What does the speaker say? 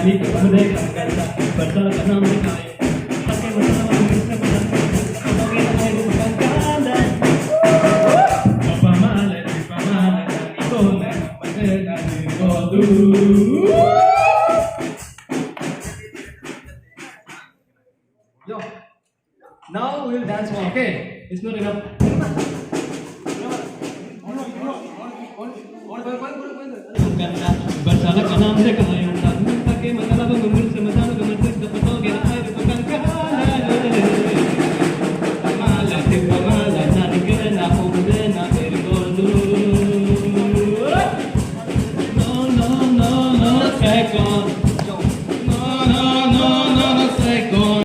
Kami kemudian kata bersama nama kayu. Pakai bersama bersama pakai air bukan kandang. Pamala, iko na pagkakita ko du. Yo, now we will dance more. Okay, it's not enough. Bersama kanam se kahayu tan pakai matala gumul se matala gumul se dapato gena air bukan kandang. Pamala, nani kena humde na ergodu. No, back on.